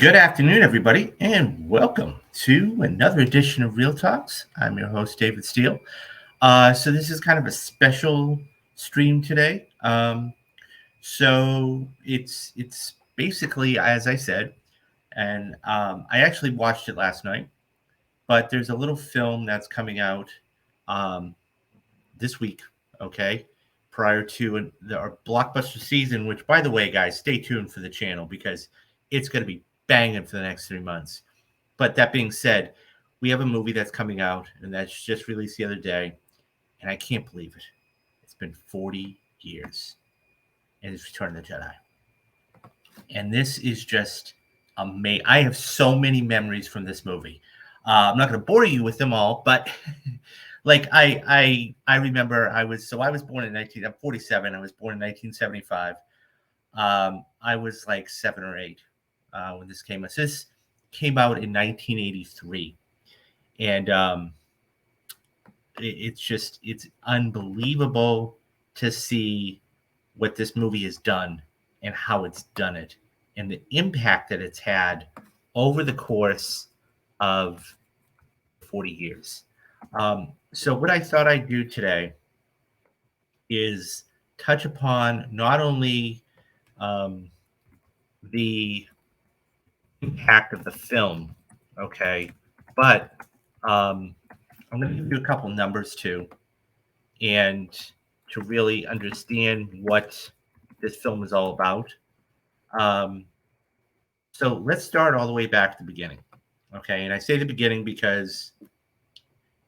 Good afternoon, everybody, and welcome to another edition of Real Talks. I'm your host, David Steele. So this is kind of a special stream today. So it's basically as I said, and I actually watched it last night. But there's a little film that's coming out um, this week. Okay, prior to our blockbuster season. Which, by the way, guys, stay tuned for the channel because it's going to be banging for the next 3 months. But that being said, we have a movie that's coming out and that's just released the other day, and I can't believe it. It's been 40 years, and it's Return of the Jedi. And this is just amazing. I have so many memories from this movie. I'm not going to bore you with them all, but like I remember I was born in I'm 47. I was born in 1975. I was like 7 or 8 when this came out. So this came out in 1983, and it's unbelievable to see what this movie has done and how it's done it and the impact that it's had over the course of 40 years. So what I thought I'd do today is touch upon not only the impact of the film, okay, but I'm going to give you a couple numbers too, and to really understand what this film is all about. So let's start all the way back to the beginning, okay? And I say the beginning because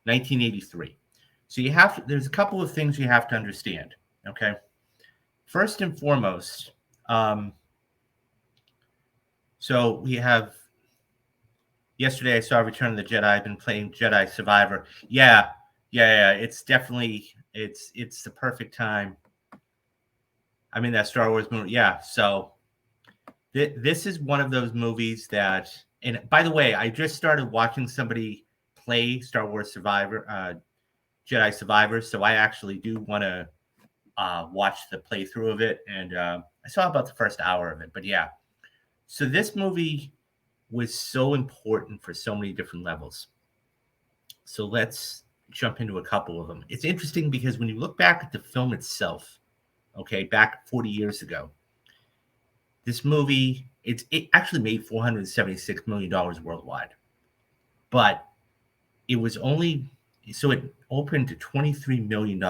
1983. So there's a couple of things you have to understand, okay? First and foremost, so we have yesterday I saw Return of the Jedi. I've been playing Jedi Survivor. Yeah. It's definitely it's the perfect time. I'm in that Star Wars movie. Yeah. So this is one of those movies that, and by the way, I just started watching somebody play Star Wars Survivor, Jedi Survivor. So I actually do want to watch the playthrough of it. And I saw about the first hour of it. But yeah. So this movie was so important for so many different levels. So let's jump into a couple of them. It's interesting because when you look back at the film itself, okay, back 40 years ago, this movie, it actually made $476 million worldwide. But it was only, so it opened to $23 million,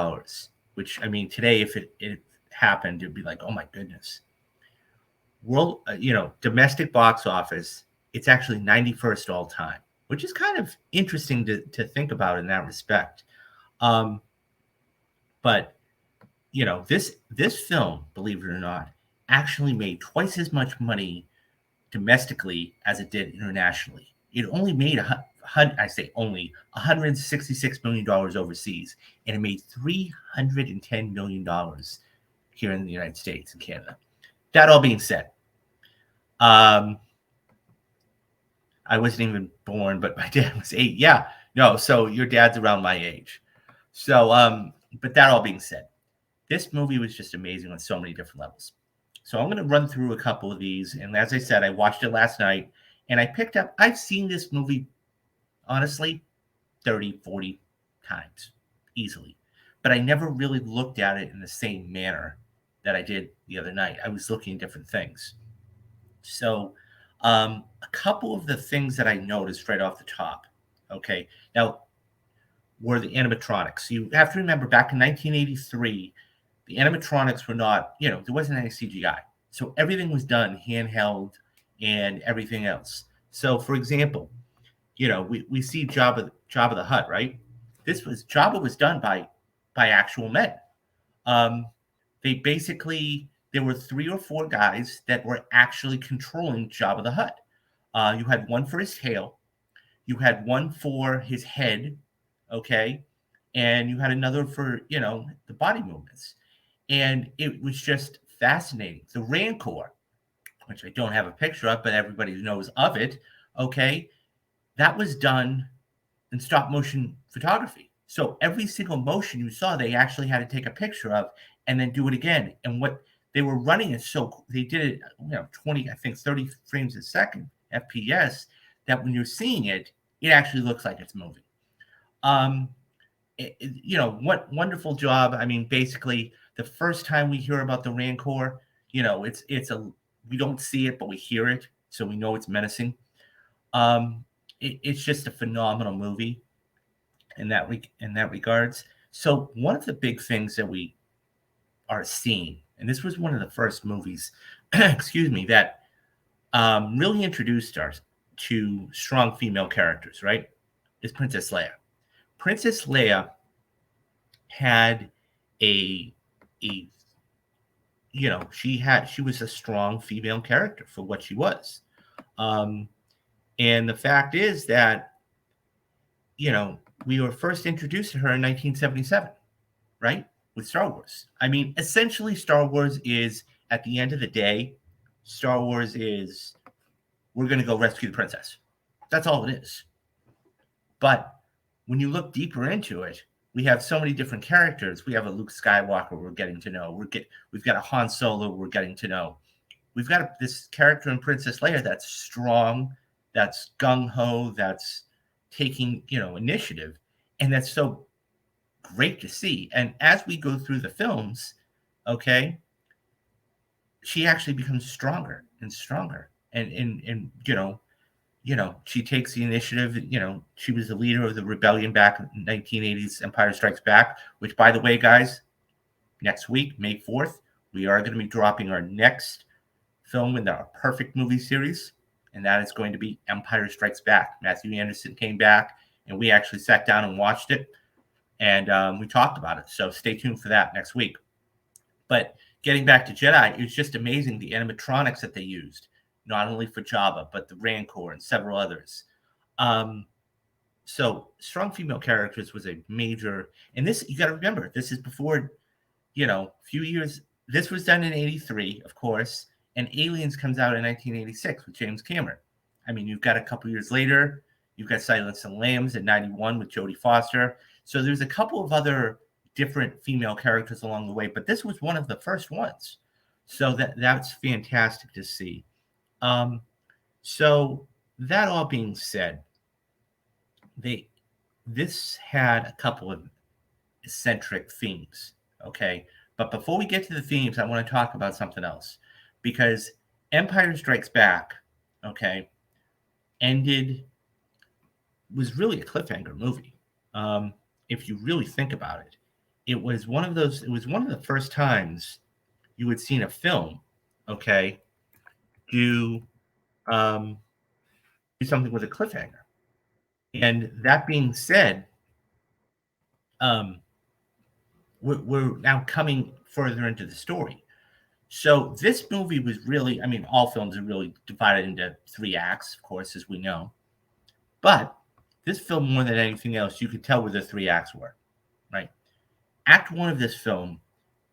which, I mean, today, if it happened, it'd be like, oh my goodness. Domestic box office, it's actually 91st all time, which is kind of interesting to think about in that respect. But this film, believe it or not, actually made twice as much money domestically as it did internationally. It only made $166 million overseas, and it made $310 million here in the United States and Canada. That all being said, I wasn't even born, but my dad was 8. Yeah, no, so your dad's around my age. So, but that all being said, this movie was just amazing on so many different levels. So I'm going to run through a couple of these. And as I said, I watched it last night, and I've seen this movie, honestly, 30, 40 times easily. But I never really looked at it in the same manner that I did the other night. I was looking at different things. So a couple of the things that I noticed right off the top, okay, now were the animatronics. You have to remember back in 1983, the animatronics were not, there wasn't any CGI. So everything was done handheld and everything else. So, for example, we see Jabba the Hutt, right? Jabba was done by actual men. There were 3 or 4 guys that were actually controlling Jabba the Hutt. You had one for his tail, you had one for his head, okay, and you had another for the body movements. And it was just fascinating. The Rancor, which I don't have a picture of, but everybody knows of it, okay, that was done in stop motion photography. So every single motion you saw, they actually had to take a picture of and then do it again. And what they were running it, so they did it, 20, I think 30 frames a second FPS that when you're seeing it, it actually looks like it's moving. Um, what wonderful job. I mean, basically, the first time we hear about the Rancor, we don't see it, but we hear it, so we know it's menacing. It's just a phenomenal movie in that regards. So one of the big things that we are seeing, and this was one of the first movies, excuse me, that really introduced us to strong female characters, right? Is Princess Leia. Princess Leia had a a she was a strong female character for what she was. Um, and the fact is that we were first introduced to her in 1977, right? With Star Wars. I mean, essentially, Star Wars is, at the end of the day, Star Wars is, we're going to go rescue the princess. That's all it is. But when you look deeper into it, we have so many different characters. We have a Luke Skywalker we're getting to know. We've got a Han Solo we're getting to know. We've got this character in Princess Leia that's strong, that's gung-ho, that's taking, initiative. And that's so great to see. And as we go through the films, okay, she actually becomes stronger and stronger. And she takes the initiative. She was the leader of the rebellion back in 1980s Empire Strikes Back, which, by the way, guys, next week, May 4th, we are going to be dropping our next film in our Perfect movie series, and that is going to be Empire Strikes Back. Matthew Anderson came back, and we actually sat down and watched it, and we talked about it. So stay tuned for that next week. But getting back to Jedi, it's just amazing the animatronics that they used, not only for Jabba, but the Rancor and several others. So strong female characters was a major, and this, you got to remember, this is before, few years. This was done in 83, of course, and Aliens comes out in 1986 with James Cameron. I mean, you've got a couple years later, you've got Silence of the Lambs in 91 with Jodie Foster. So there's a couple of other different female characters along the way, but this was one of the first ones. So that's fantastic to see. So that all being said, this had a couple of eccentric themes, okay? But before we get to the themes, I want to talk about something else, because Empire Strikes Back, okay, was really a cliffhanger movie. If you really think about it, it was one of the first times you had seen a film, okay, do something with a cliffhanger. And that being said, we're now coming further into the story. So this movie was really, I mean, all films are really divided into 3 acts, of course, as we know. But this film, more than anything else, you could tell where the 3 acts were, right? Act 1 of this film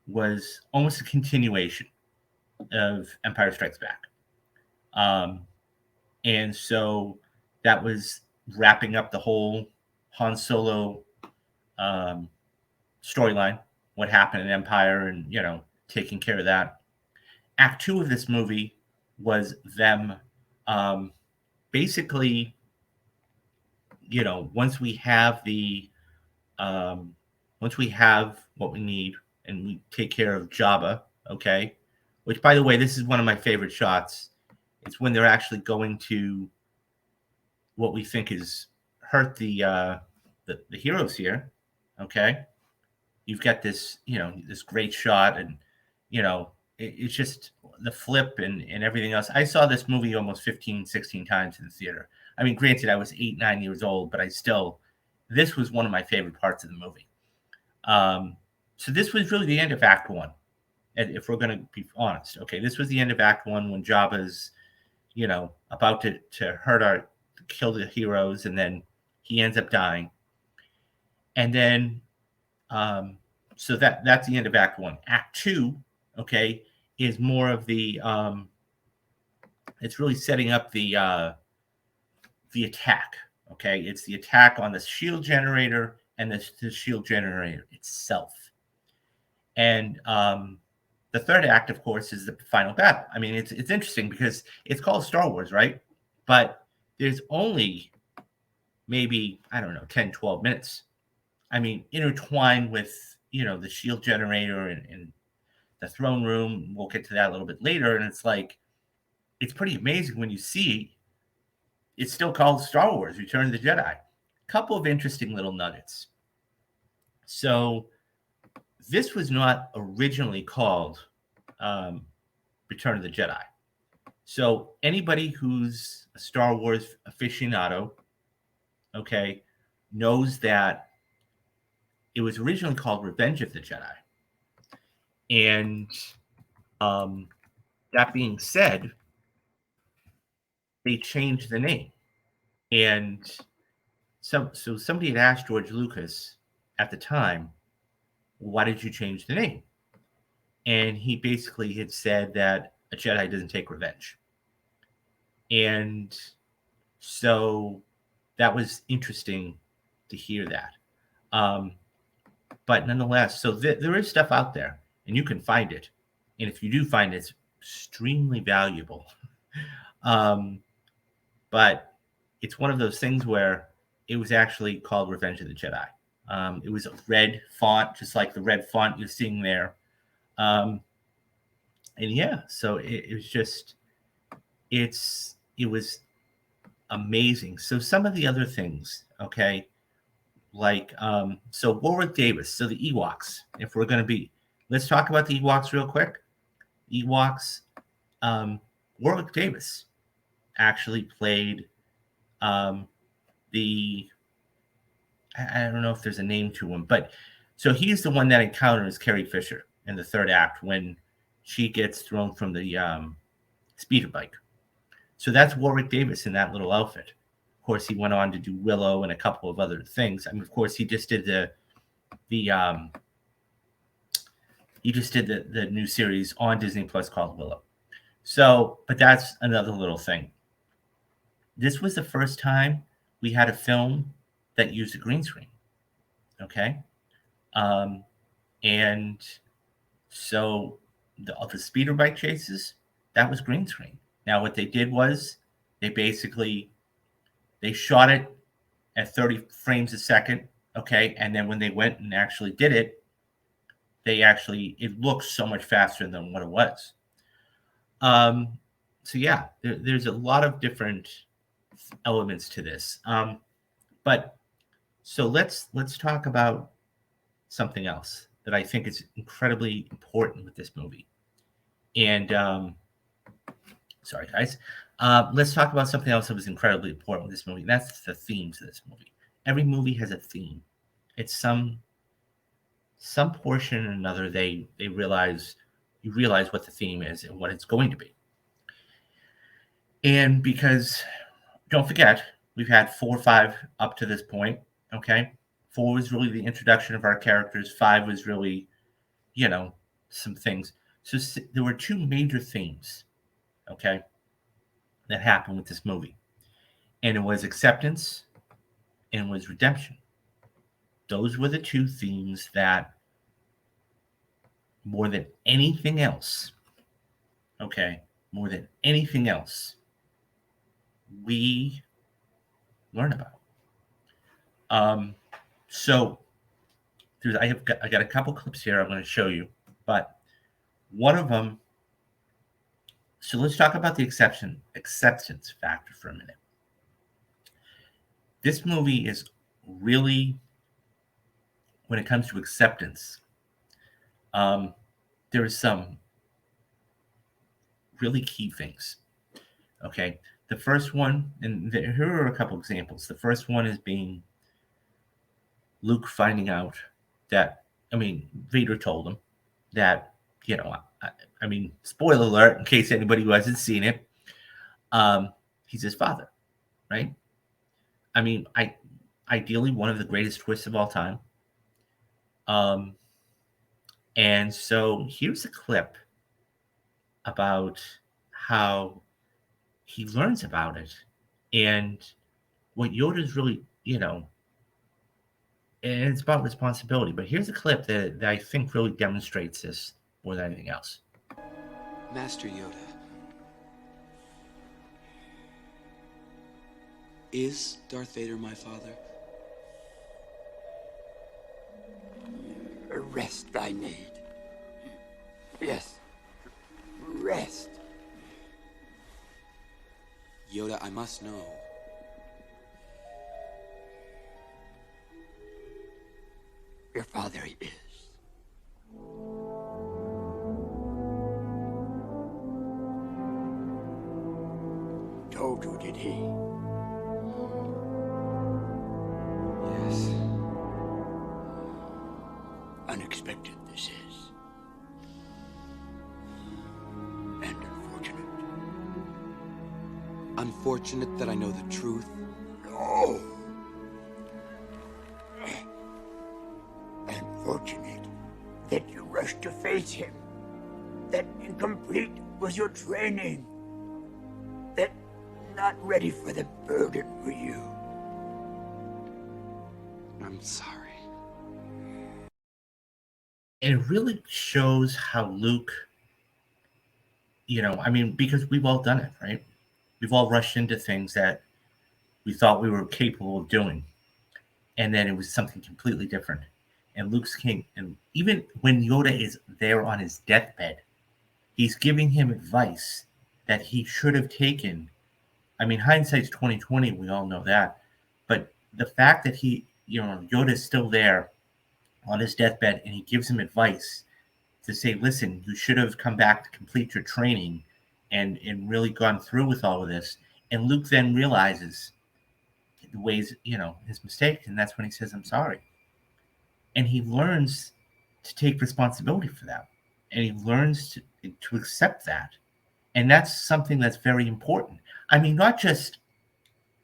was almost a continuation of Empire Strikes Back. And so that was wrapping up the whole Han Solo storyline, what happened in Empire, and taking care of that. Act 2 of this movie was them basically, once we have what we need and we take care of Jabba, okay, which, by the way, this is one of my favorite shots. It's when they're actually going to what we think is hurt the heroes here, okay. You've got this, this great shot, and it's just the flip and everything else. I saw this movie almost 15, 16 times in the theater. I mean, granted, I was 8, 9 years old, but this was one of my favorite parts of the movie. So this was really the end of Act 1. And if we're going to be honest, okay, this was the end of Act 1 when Jabba's, about to kill the heroes, and then he ends up dying. And then, so that's the end of Act 1. Act 2, okay, is more of the, it's really setting up the attack, okay? It's the attack on the shield generator and the shield generator itself. And the third act, of course, is the final battle. I mean, it's interesting because it's called Star Wars, right? but there's only maybe, I don't know, 10, 12 minutes. I mean, intertwined with, the shield generator and the throne room. We'll get to that a little bit later. And it's like, it's pretty amazing when you see it's still called Star Wars Return of the Jedi. Couple of interesting little nuggets. So this was not originally called Return of the Jedi. So anybody who's a Star Wars aficionado, okay, knows that it was originally called Revenge of the Jedi. And that being said, they changed the name. And so somebody had asked George Lucas at the time, why did you change the name? And he basically had said that a Jedi doesn't take revenge. And so that was interesting to hear that. But nonetheless, so there is stuff out there, and you can find it. And if you do find it, it's extremely valuable. But it's one of those things where it was actually called Revenge of the Jedi. It was a red font, just like the red font you're seeing there. And yeah, so it was just, it was amazing. So some of the other things, okay, like, so Warwick Davis, so the Ewoks, if we're going to let's talk about the Ewoks real quick. Ewoks, Warwick Davis actually played I don't know if there's a name to him, but so he's the one that encounters Carrie Fisher in the third act when she gets thrown from the speeder bike. So that's Warwick Davis in that little outfit. Of course, he went on to do Willow and a couple of other things. I mean, of course, he just did the new series on Disney Plus called Willow. So, but that's another little thing. This was the first time we had a film that used a green screen. Okay. And so the speeder bike chases, that was green screen. Now, what they did was they shot it at 30 frames a second. Okay. And then when they went and actually did it, it looks so much faster than what it was. So yeah, there's a lot of different elements to this. But so let's talk about something else that I think is incredibly important with this movie. And sorry, guys. Let's talk about something else that was incredibly important with this movie. And that's the themes of this movie. Every movie has a theme. It's some portion or another. You realize what the theme is and what it's going to be. And because, don't forget, we've had 4 or 5 up to this point. Okay. 4 was really the introduction of our characters. 5 was really, some things. So there were 2 major themes, okay, that happened with this movie. And it was acceptance and it was redemption. Those were the 2 themes that, more than anything else, we learn about. So I got a couple clips here I'm going to show you, but one of them. So let's talk about the acceptance factor for a minute. This movie is really, when it comes to acceptance, there are some really key things. Okay. The first one, and here are a couple examples. The first one is being Luke finding out that, Vader told him that, spoiler alert, in case anybody who hasn't seen it, he's his father, right? Ideally, one of the greatest twists of all time. And so here's a clip about how he learns about it and what Yoda's really, and it's about responsibility. But here's a clip that I think really demonstrates this more than anything else. Master Yoda, Is Darth Vader my father? Rest I need. Yes. Rest. Yoda, I must know. Your father is. Told you, did he? Yes. Unexpected this is. And unfortunate. Unfortunate that I know the truth. No. Unfortunate that you rushed to face him. That incomplete was your training. That not ready for the burden were you. I'm sorry. It really shows how Luke, I mean, because we've all done it, right? We've all rushed into things that we thought we were capable of doing, and then it was something completely different. And Luke's king, and even when Yoda is there on his deathbed, he's giving him advice that he should have taken. I mean, hindsight's 2020, we all know that. But the fact that Yoda's still there on his deathbed and he gives him advice to say, listen, you should have come back to complete your training and really gone through with all of this. And Luke then realizes the ways, his mistake. And that's when he says, I'm sorry. And he learns to take responsibility for that. And he learns to accept that. And that's something that's very important. I mean, not just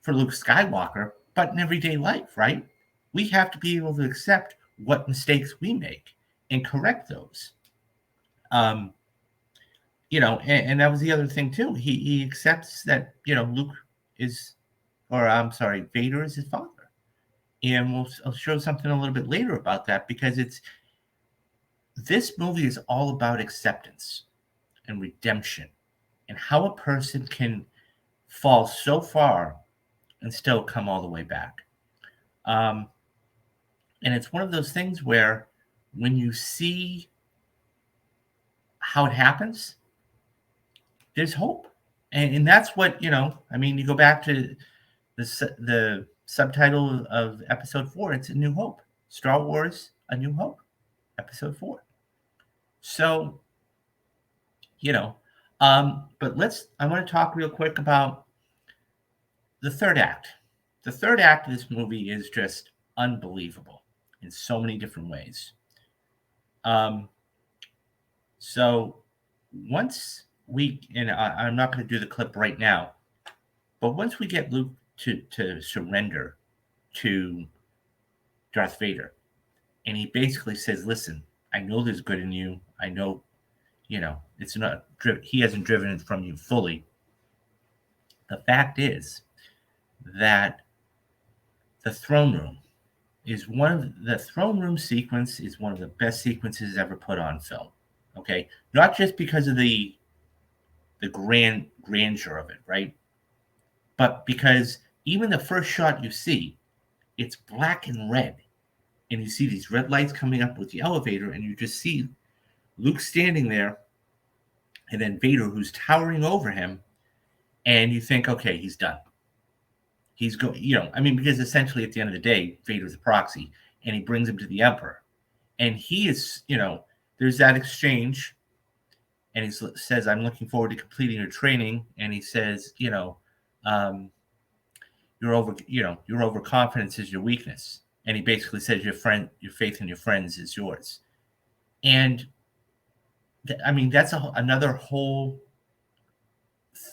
for Luke Skywalker, but in everyday life, right? We have to be able to accept what mistakes we make and correct those. And that was the other thing too. He accepts that, Luke is, or I'm sorry, Vader is his father. And I'll show something a little bit later about that because this movie is all about acceptance and redemption and how a person can fall so far and still come all the way back. And it's one of those things where when you see how it happens, there's hope. And that's what, I mean, you go back to the subtitle of episode 4, it's A New Hope. Star Wars, A New Hope, episode 4. So, but I want to talk real quick about the third act. The third act of this movie is just unbelievable in so many different ways. So once I'm not going to do the clip right now, but once we get Luke to surrender to Darth Vader, and he basically says, listen, I know there's good in you. I know, it's not he hasn't driven it from you fully. The fact is that the throne room sequence is one of the best sequences ever put on film. Okay, not just because of the grandeur of it, right? But because even the first shot you see, it's black and red, and you see these red lights coming up with the elevator, and you just see Luke standing there, and then Vader who's towering over him, and you think, okay, he's done. He's going, because essentially at the end of the day, Vader's a proxy, and he brings him to the Emperor, and he is, there's that exchange, and he says, I'm looking forward to completing your training, and he says, your overconfidence is your weakness, and he basically says your faith in your friends is yours, and that's another whole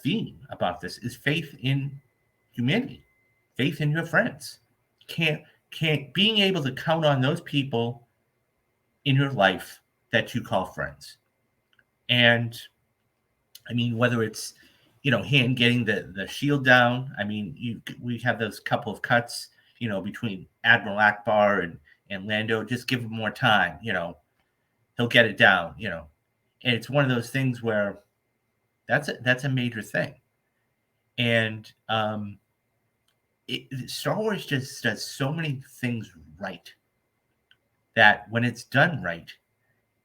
theme about this is faith in humanity, faith in your friends. Can't being able to count on those people in your life that you call friends. And whether it's Han getting the shield down. We have those couple of cuts between Admiral Akbar and Lando. Just give him more time, he'll get it down, and it's one of those things where that's a major thing. And Star Wars just does so many things right that when it's done right,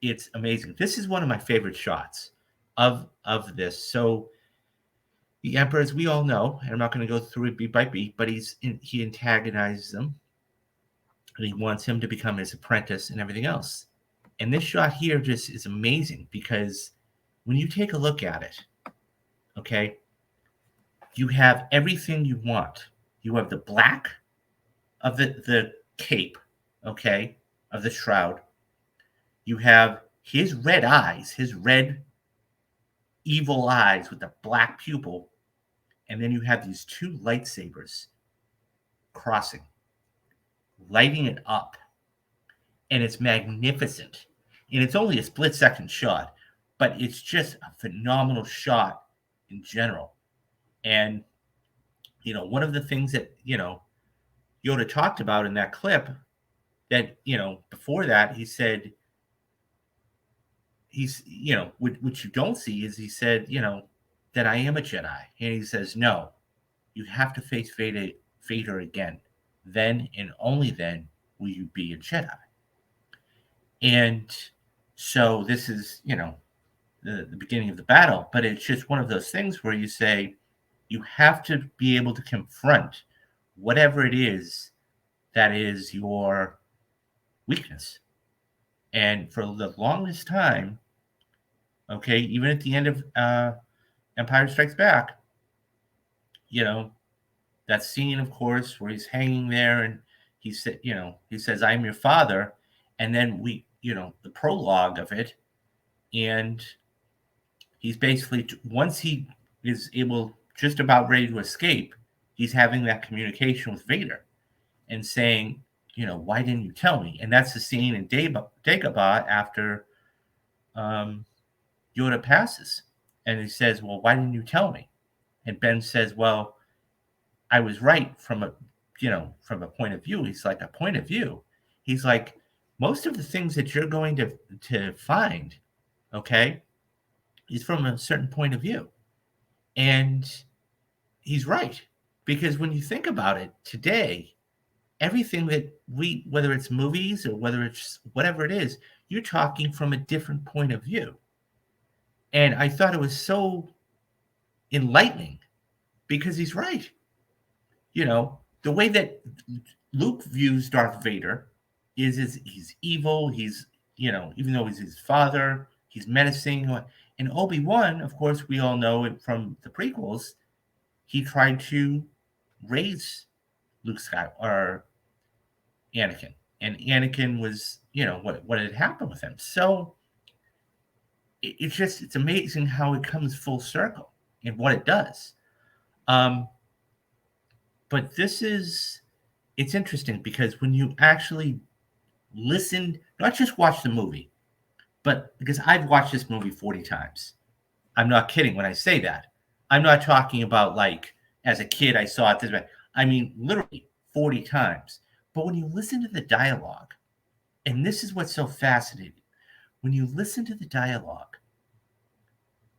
it's amazing. This is one of my favorite shots of this. So the Emperor, as we all know, and I'm not going to go through it beat by beat, but he antagonizes them, and he wants him to become his apprentice and everything else. And this shot here just is amazing because when you take a look at it, okay, you have everything you want. You have the black of the cape, okay, of the shroud. You have his red eyes, his red evil eyes with the black pupil. And then you have these two lightsabers crossing, lighting it up. And it's magnificent. And it's only a split-second shot, but it's just a phenomenal shot in general. And, you know, one of the things that, you know, Yoda talked about in that clip that, you know, before that, he said, he's, you know, what you don't see is he said, you know, that I am a Jedi. And he says, no, you have to face Vader again. Then and only then will you be a Jedi. And so this is, you know, the beginning of the battle, but it's just one of those things where you say you have to be able to confront whatever it is that is your weakness. And for the longest time, okay, even at the end of Empire Strikes Back, you know, that scene, of course, where he's hanging there and he said, you know, he says, "I'm your father," and then we, you know, the prologue of it, and he's basically, once he is able, just about ready to escape, he's having that communication with Vader and saying, you know, why didn't you tell me? And that's the scene in Dagobah after Yoda passes. And he says, well, why didn't you tell me? And Ben says, well, I was right from a, you know, from a point of view. He's like, a point of view. He's like, most of the things that you're going to find, okay, is from a certain point of view. And he's right. Because when you think about it today, everything that we, whether it's movies or whether it's whatever it is, you're talking from a different point of view. And I thought it was so enlightening because he's right. You know, the way that Luke views Darth Vader is he's evil. He's, you know, even though he's his father, he's menacing. And Obi-Wan, of course, we all know it from the prequels, he tried to raise Luke Skywalker, or Anakin. And Anakin was, you know, what had happened with him. So it's just, it's amazing how it comes full circle and what it does. But this is, it's interesting because when you actually listen, not just watch the movie, but because I've watched this movie 40 times. I'm not kidding when I say that. I'm not talking about like, as a kid, I saw it this way. I mean, literally 40 times. But when you listen to the dialogue, and this is what's so fascinating, when you listen to the dialogue,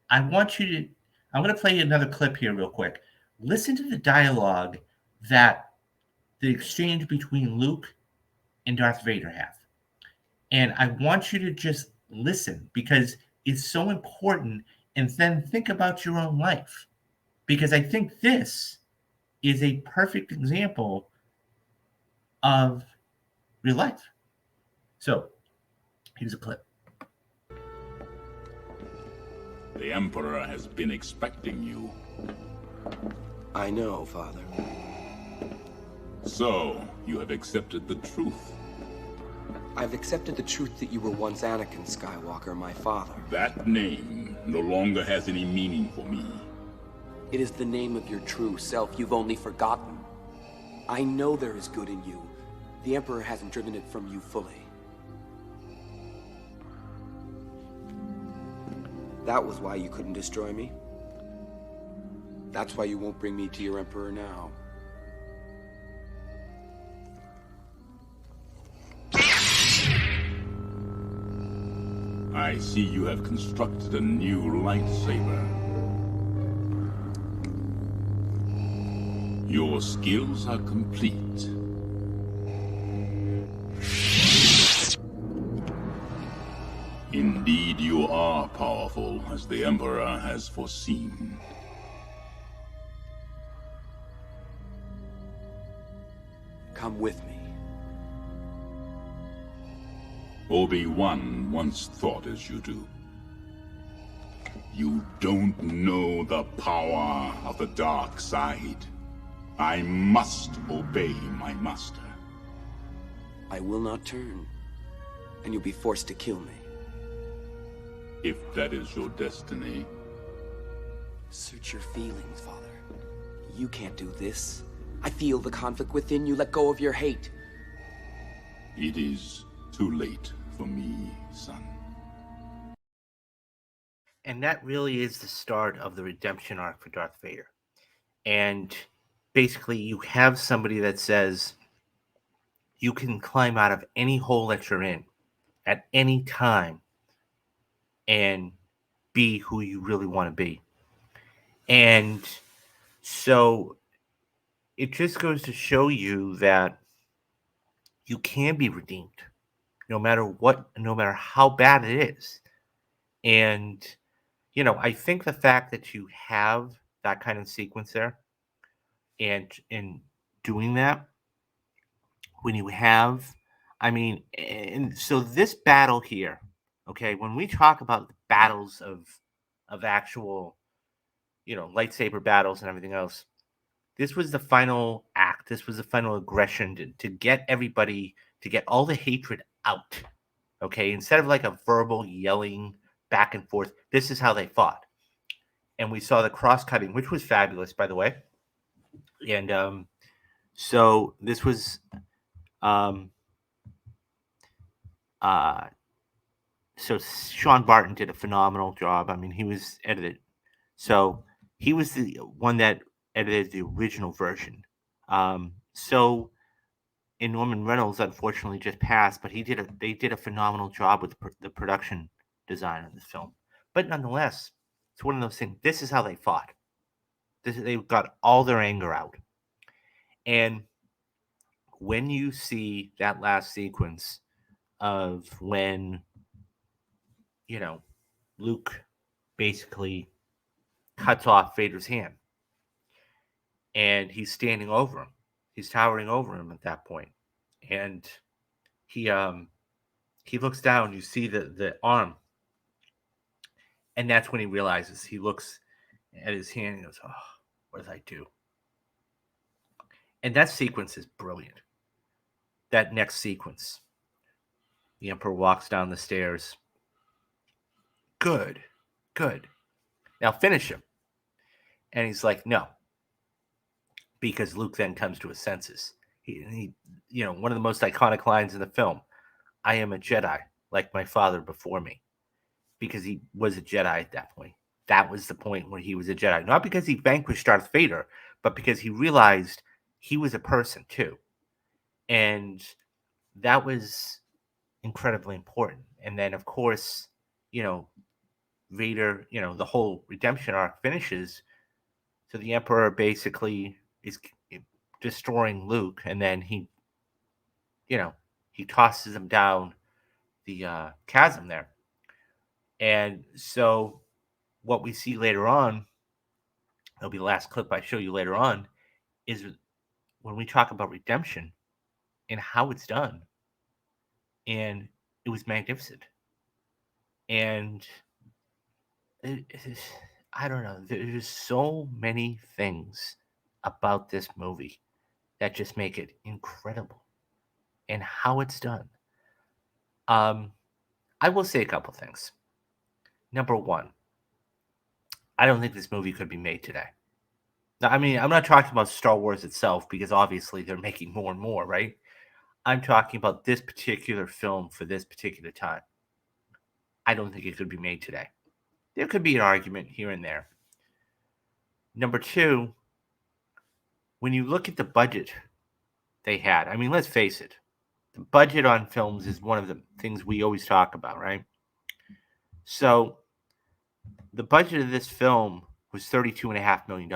I'm going to play another clip here real quick. Listen to the dialogue that the exchange between Luke and Darth Vader have. And I want you to just listen because it's so important, and then think about your own life. Because I think this is a perfect example of real life. So, here's a clip. The Emperor has been expecting you. I know, Father. So, you have accepted the truth. I've accepted the truth that you were once Anakin Skywalker, my father. That name no longer has any meaning for me. It is the name of your true self you've only forgotten. I know there is good in you. The Emperor hasn't driven it from you fully. That was why you couldn't destroy me. That's why you won't bring me to your Emperor now. I see you have constructed a new lightsaber. Your skills are complete. Indeed, you are powerful, as the Emperor has foreseen. Come with me. Obi-Wan once thought as you do. You don't know the power of the dark side. I must obey my master. I will not turn, and you'll be forced to kill me. If that is your destiny. Search your feelings, Father. You can't do this. I feel the conflict within you. Let go of your hate. It is too late for me, son. And that really is the start of the redemption arc for Darth Vader. And basically, you have somebody that says you can climb out of any hole that you're in at any time and be who you really want to be. And so it just goes to show you that you can be redeemed no matter what, no matter how bad it is. And, I think the fact that you have that kind of sequence there and in doing that, when you have, and so this battle here, okay, when we talk about the battles of actual, lightsaber battles and everything else, this was the final act. This was the final aggression to get everybody, to get all the hatred out. Okay, instead of like a verbal yelling back and forth, this is how they fought. And we saw the cross cutting, which was fabulous, by the way. And so this was um uh so Sean Barton did a phenomenal job. I mean, he was edited. So he was the one that edited the original version. So and Norman Reynolds unfortunately just passed, but they did a phenomenal job with the production design of the film. But nonetheless, it's one of those things. This is how they fought. They got all their anger out. And when you see that last sequence of when, Luke basically cuts off Vader's hand and he's standing over him. He's towering over him at that point. And he looks down, you see the arm. And that's when he realizes, he looks at his hand and goes, "Oh, what did I do?" And that sequence is brilliant. That next sequence. The Emperor walks down the stairs. Good. Now finish him. And he's like, "No." Because Luke then comes to his senses. He one of the most iconic lines in the film, "I am a Jedi, like my father before me." Because he was a Jedi at that point. That was the point where he was a Jedi. Not because he vanquished Darth Vader, but because he realized he was a person too. And that was incredibly important. And then, of course, Vader, the whole redemption arc finishes. So the Emperor basically is destroying Luke. And then he tosses him down the chasm there. And so what we see later on, it'll be the last clip I show you later on, is when we talk about redemption and how it's done. And it was magnificent. And I don't know, there's so many things about this movie that just make it incredible. And how it's done. I will say a couple things. Number one, I don't think this movie could be made today. Now, I mean, I'm not talking about Star Wars itself because obviously they're making more and more, right? I'm talking about this particular film for this particular time. I don't think it could be made today. There could be an argument here and there. Number two, when you look at the budget they had, I mean, let's face it, the budget on films is one of the things we always talk about, right? So the budget of this film was $32.5 million.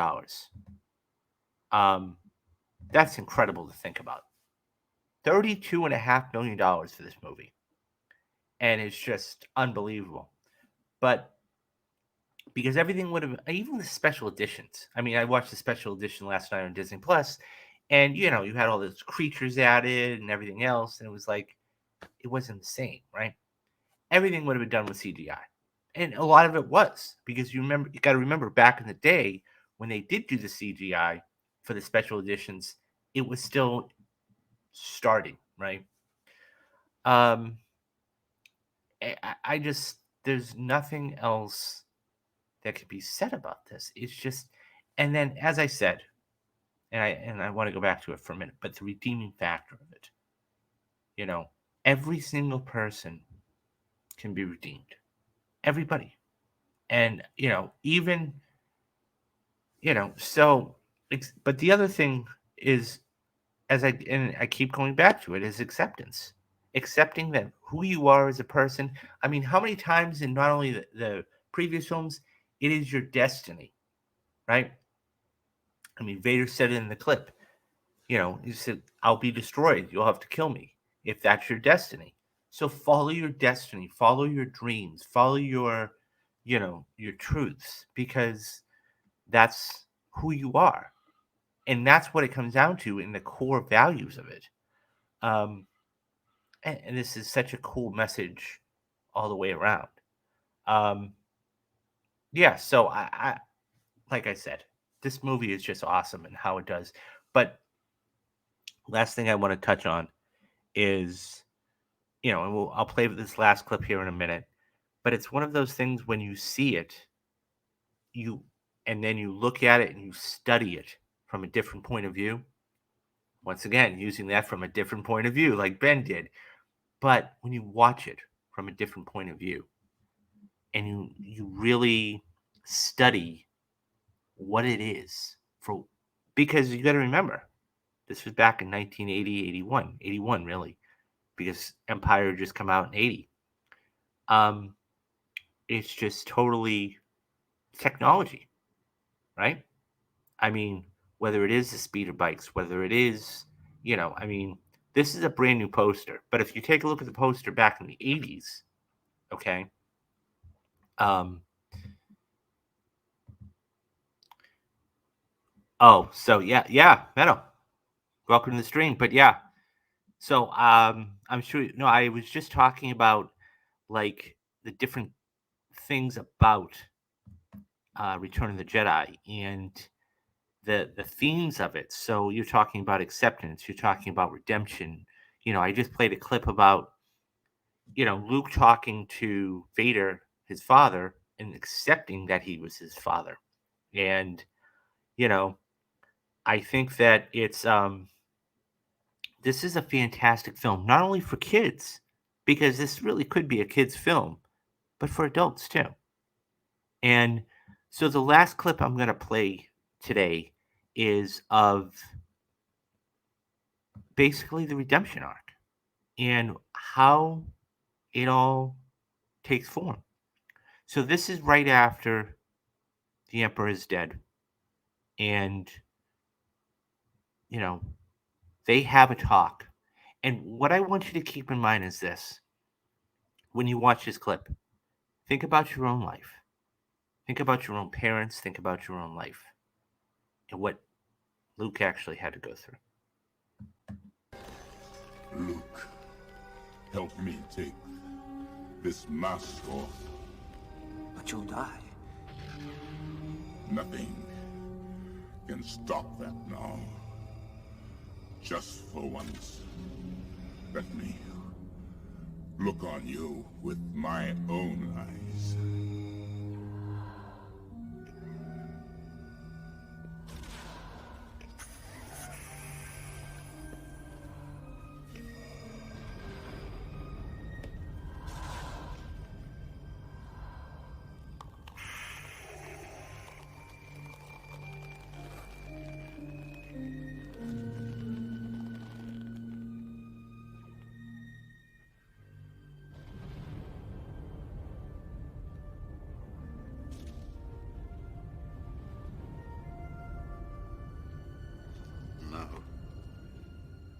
That's incredible to think about. $32.5 million for this movie. And it's just unbelievable. But because everything would have, even the special editions. I mean, I watched the special edition last night on Disney Plus, and you had all those creatures added and everything else, and it was like it wasn't the same, right? Everything would have been done with CGI, and a lot of it was because you got to remember back in the day when they did do the CGI for the special editions, it was still starting, right? I just there's nothing else that could be said about this. It's just, and then as I said, and I want to go back to it for a minute, but the redeeming factor of it, every single person can be redeemed, everybody, and even so. But the other thing is, and I keep going back to it, is acceptance. Accepting that who you are as a person. I mean, how many times in not only the previous films, it is your destiny, right? I mean, Vader said it in the clip. He said, "I'll be destroyed. You'll have to kill me if that's your destiny." So follow your destiny, follow your dreams, follow your truths, because that's who you are. And that's what it comes down to in the core values of it. And this is such a cool message all the way around. Yeah, so I like I said, this movie is just awesome and how it does. But last thing I want to touch on is, and I'll play this last clip here in a minute, but it's one of those things when you see it, and then you look at it and you study it from a different point of view. Once again, using that from a different point of view, like Ben did. But when you watch it from a different point of view, and you really study what it is because you got to remember, this was back in 1980, 81 really, because Empire just come out in 80. It's just totally technology, right? I mean, whether it is the speeder bikes, whether it is, I mean, this is a brand new poster. But if you take a look at the poster back in the 80s, okay, so yeah, Meadow, welcome to the stream. But yeah, so I'm sure, I was just talking about like the different things about Return of the Jedi and the themes of it. So you're talking about acceptance, you're talking about redemption. I just played a clip about Luke talking to Vader, his father, and accepting that he was his father. And I think that it's this is a fantastic film, not only for kids, because this really could be a kids film, but for adults too. And so the last clip I'm going to play today is of basically the redemption arc and how it all takes form. So this is right after the Emperor is dead, and they have a talk. And what I want you to keep in mind is this: when you watch this clip, think about your own life, think about your own parents, think about your own life, and what Luke actually had to go through. Luke, help me take this mask off. But you'll die. Nothing can stop that now. Just for once, let me look on you with my own eyes.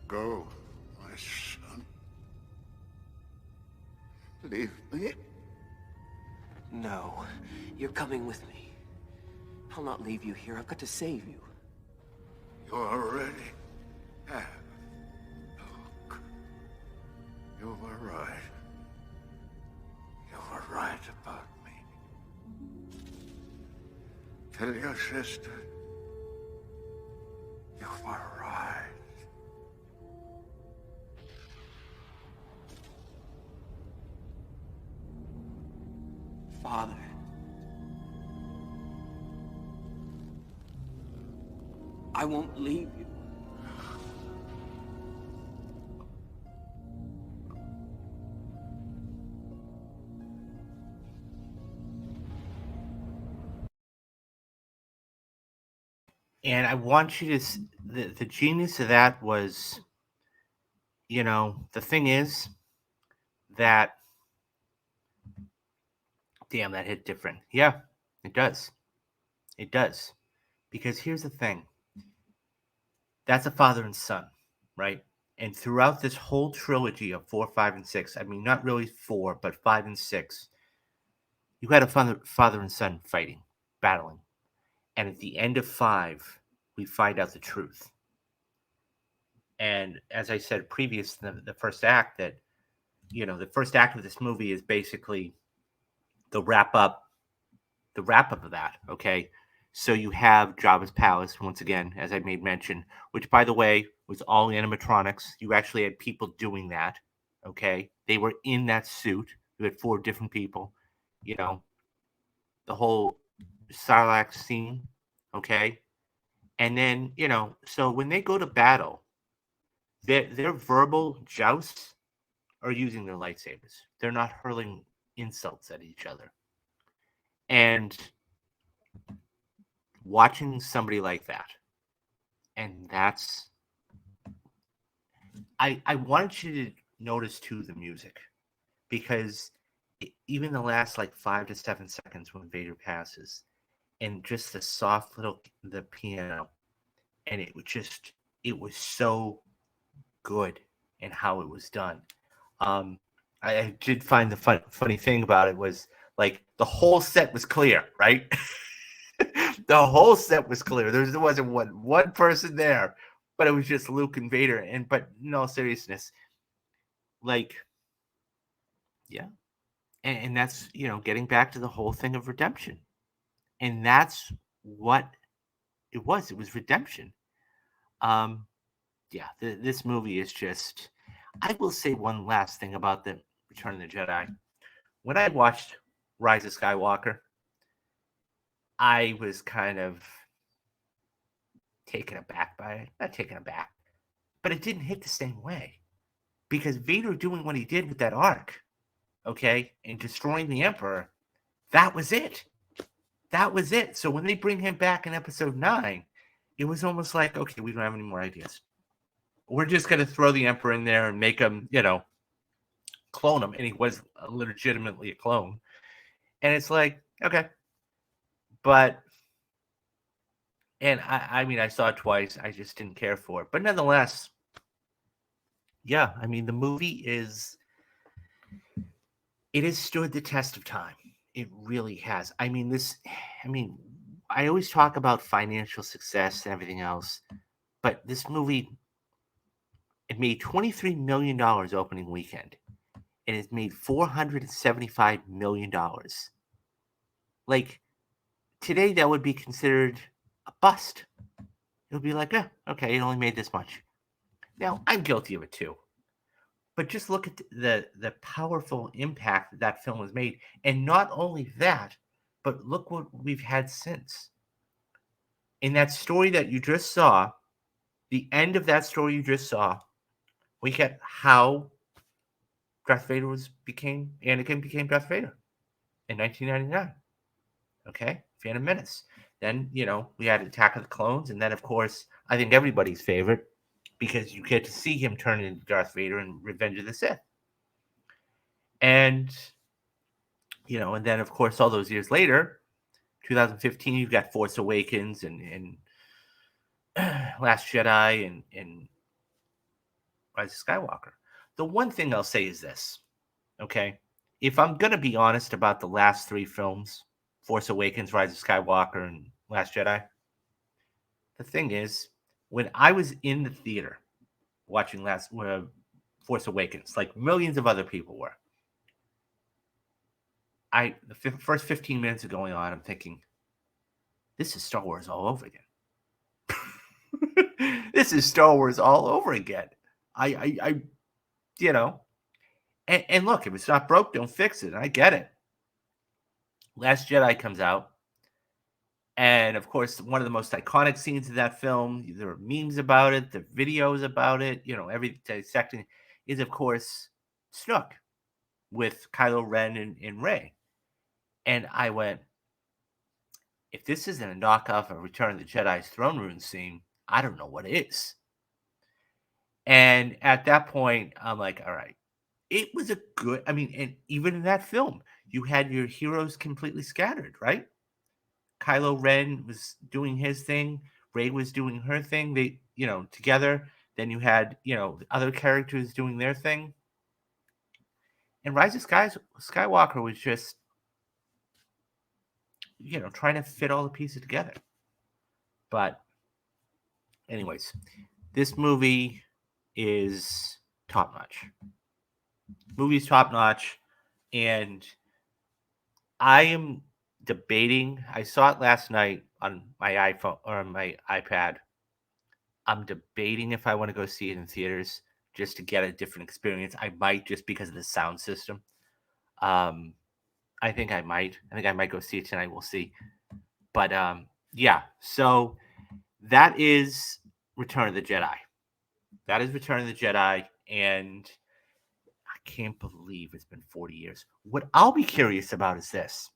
Go, my son. Leave me. No, you're coming with me. I'll not leave you here. I've got to save you. You already have. Look. You were right. You were right about me. Tell your sister. You were right. Father. I won't leave you. And I want you to the genius of that was, the thing is that, damn, that hit different. Yeah, it does. It does. Because here's the thing. That's a father and son, right? And throughout this whole trilogy of 4, 5, and 6, I mean, not really 4, but 5 and 6, you had a father and son fighting, battling. And at the end of 5, we find out the truth. And as I said previous, the first act that, the first act of this movie is basically the wrap up of that. Okay. So you have Jabba's palace once again, as I made mention, which by the way was all animatronics. You actually had people doing that. Okay. They were in that suit. You had 4 different people, the whole Sarlacc scene. Okay. And then, so when they go to battle, their verbal jousts are using their lightsabers. They're not hurling insults at each other. And watching somebody like that, and that's, I wanted you to notice too the music, because even the last like 5 to 7 seconds when Vader passes, and just the soft the piano, and it was so good in how it was done. I did find the funny thing about it was like the whole set was clear, right? The whole set was clear. There wasn't one person there, but it was just Luke and Vader. But in all seriousness, like, yeah, and that's getting back to the whole thing of redemption, and that's what it was. It was redemption. Yeah, this movie is just. I will say one last thing about the Return of the Jedi. When I watched Rise of Skywalker, I was kind of taken aback by it. Not taken aback, but it didn't hit the same way. Because Vader doing what he did with that arc, okay, and destroying the Emperor, that was it. That was it. So when they bring him back in episode 9, it was almost like, okay, we don't have any more ideas. We're just going to throw the Emperor in there and make him, clone him. And he was legitimately a clone. And it's like, okay. But, and I mean, I saw it twice. I just didn't care for it. But nonetheless, yeah, I mean, the movie it has stood the test of time. It really has. I mean, I always talk about financial success and everything else, but this movie, it made $23 million opening weekend, and it's made $475 million. Like, today, that would be considered a bust. It would be like, okay, it only made this much. Now, I'm guilty of it too. But just look at the powerful impact that film has made. And not only that, but look what we've had since. In that story that you just saw, the end of that story you just saw, we get how Anakin became Darth Vader in 1999. Okay? Phantom Menace. Then, we had Attack of the Clones. And then, of course, I think everybody's favorite, because you get to see him turn into Darth Vader in Revenge of the Sith. And, and then, of course, all those years later, 2015, you've got Force Awakens and Last Jedi and Rise of Skywalker. The one thing I'll say is this, okay? If I'm going to be honest about the last three films, Force Awakens, Rise of Skywalker, and Last Jedi, the thing is, when I was in the theater watching Force Awakens, like millions of other people were, the first 15 minutes of going on, I'm thinking, this is Star Wars all over again. This is Star Wars all over again. I you know, and look, if it's not broke, don't fix it. I get it. Last Jedi comes out, and of course, one of the most iconic scenes of that film, there are memes about it, the videos about it, every dissecting, is of course Snoke with Kylo Ren and Rey. And I went, if this isn't a knockoff of Return of the Jedi's throne room scene, I don't know what is. And at that point, I'm like, all right, it was a good, and even in that film, you had your heroes completely scattered, right? Kylo Ren was doing his thing, Rey was doing her thing, they, together. Then you had, the other characters doing their thing. And Rise of Skywalker was just, trying to fit all the pieces together. But anyways, this movie is top notch. Movie's top notch. And I am debating. I saw it last night on my iPhone or on my iPad. I'm debating if I want to go see it in theaters just to get a different experience. I might, just because of the sound system. I think I might. I think I might go see it tonight. We'll see. But yeah. So that is Return of the Jedi. That is Return of the Jedi, and I can't believe it's been 40 years. What I'll be curious about is this,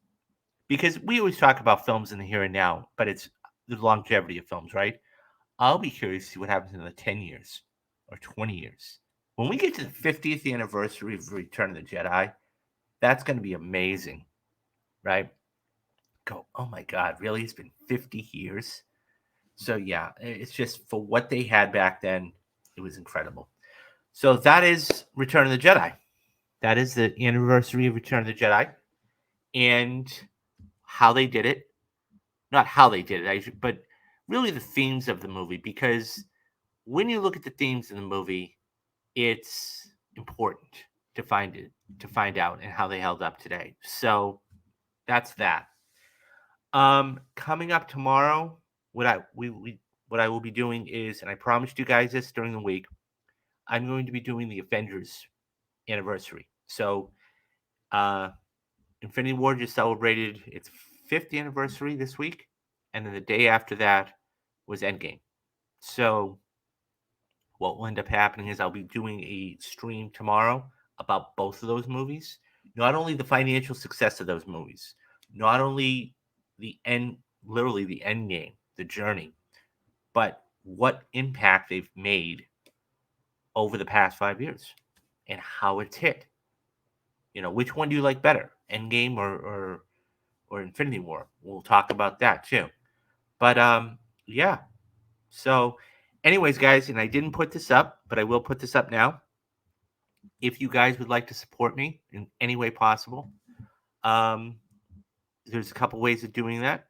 because we always talk about films in the here and now, but it's the longevity of films, right? I'll be curious to see what happens in the 10 years or 20 years. When we get to the 50th anniversary of Return of the Jedi, that's going to be amazing, right? Go, oh my God, really? It's been 50 years? So yeah, it's just for what they had back then, it was incredible. So that is Return of the Jedi. That is the anniversary of Return of the Jedi. And how they did it. Not how they did it, but really the themes of the movie. Because when you look at the themes in the movie, it's important to find out and how they held up today. So that's that. Coming up tomorrow, what I will be doing is, and I promised you guys this during the week, I'm going to be doing the Avengers anniversary. So Infinity War just celebrated its 5th anniversary this week, and then the day after that was Endgame. So what will end up happening is I'll be doing a stream tomorrow about both of those movies. Not only the financial success of those movies, not only the end, literally the end game, the journey, but what impact they've made over the past 5 years and how it's hit. Which one do you like better, Endgame or Infinity War? We'll talk about that too. But yeah. So anyways, guys, and I didn't put this up, but I will put this up now. If you guys would like to support me in any way possible, there's a couple ways of doing that.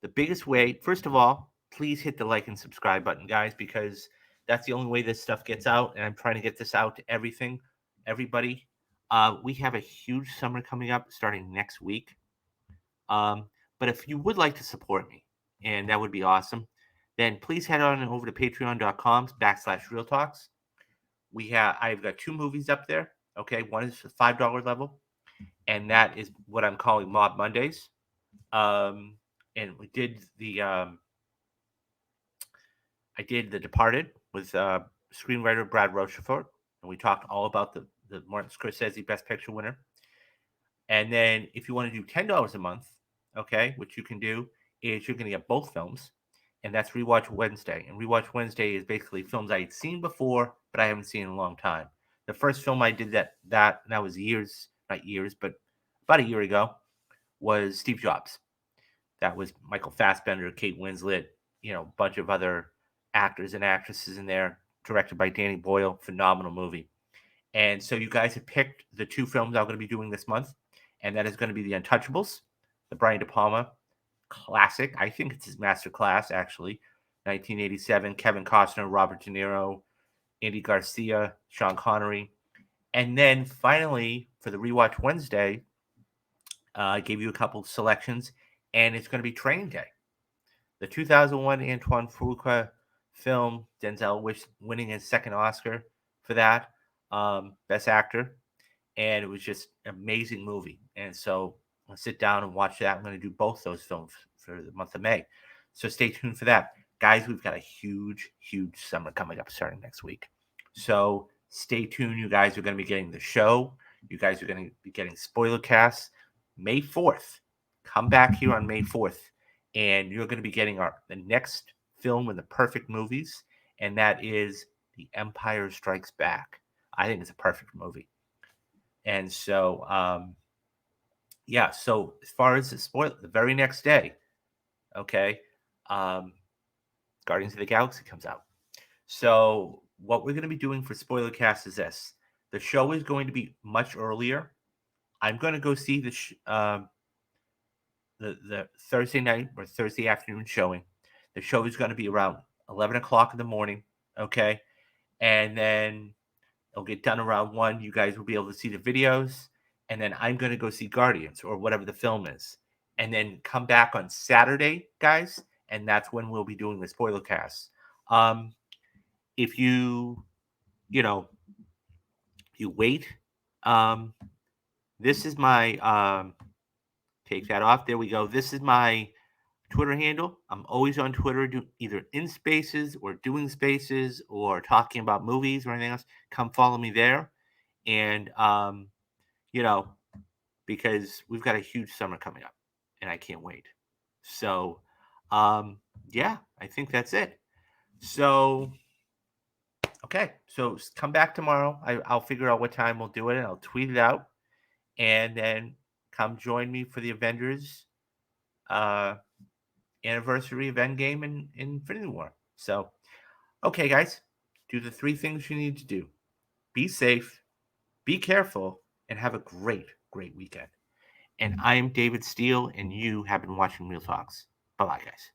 The biggest way, first of all, please hit the like and subscribe button, guys, because that's the only way this stuff gets out, and I'm trying to get this out to everybody. We have a huge summer coming up starting next week. But if you would like to support me, and that would be awesome, then please head on over to patreon.com/Real Talks. I've got 2 movies up there. Okay, one is the $5 level, and that is what I'm calling Mob Mondays. And we did I did The Departed with screenwriter Brad Rochefort, and we talked all about the Martin Scorsese Best Picture winner. And then if you want to do $10 a month, okay, what you can do is you're going to get both films, and that's Rewatch Wednesday. And Rewatch Wednesday is basically films I had seen before, but I haven't seen in a long time. The first film I did that was not years, but about a year ago, was Steve Jobs. That was Michael Fassbender, Kate Winslet, a bunch of other actors and actresses in there. directed by Danny Boyle. Phenomenal movie. And so you guys have picked the 2 films I'm going to be doing this month, and that is going to be The Untouchables, the Brian De Palma classic. I think it's his master class, actually. 1987, Kevin Costner, Robert De Niro, Andy Garcia, Sean Connery. And then finally, for the Rewatch Wednesday, I gave you a couple selections, and it's going to be Training Day. The 2001 Antoine Fuqua film, Denzel winning his second Oscar for that, Best Actor. And it was just an amazing movie. And so I'll sit down and watch that. I'm going to do both those films for the month of May. So stay tuned for that. Guys, we've got a huge, huge summer coming up starting next week. So stay tuned. You guys are going to be getting the show. You guys are going to be getting spoiler casts May 4th. Come back here on May 4th, and you're going to be getting the next film in the perfect movies, and that is The Empire Strikes Back. I think it's a perfect movie. And so, yeah, so as far as the spoiler, the very next day, okay, Guardians of the Galaxy comes out. So what we're going to be doing for spoiler cast is this. The show is going to be much earlier. I'm going to go see the Thursday night or Thursday afternoon showing. The show is going to be around 11 o'clock in the morning, okay? And then it'll get done around 1. You guys will be able to see the videos. And then I'm going to go see Guardians or whatever the film is. And then come back on Saturday, guys, and that's when we'll be doing the spoiler cast. If you wait, this is my, take that off. There we go. This is my Twitter handle. I'm always on Twitter, either in spaces or doing spaces or talking about movies or anything else. Come follow me there. And, because we've got a huge summer coming up and I can't wait. So, yeah, I think that's it. So, okay. So come back tomorrow. I'll figure out what time we'll do it and I'll tweet it out. And then come join me for the Avengers anniversary of Endgame and Infinity War. So, okay, guys, do the 3 things you need to do. Be safe, be careful, and have a great, great weekend. And I am David Steele, and you have been watching Real Talks. Bye-bye, guys.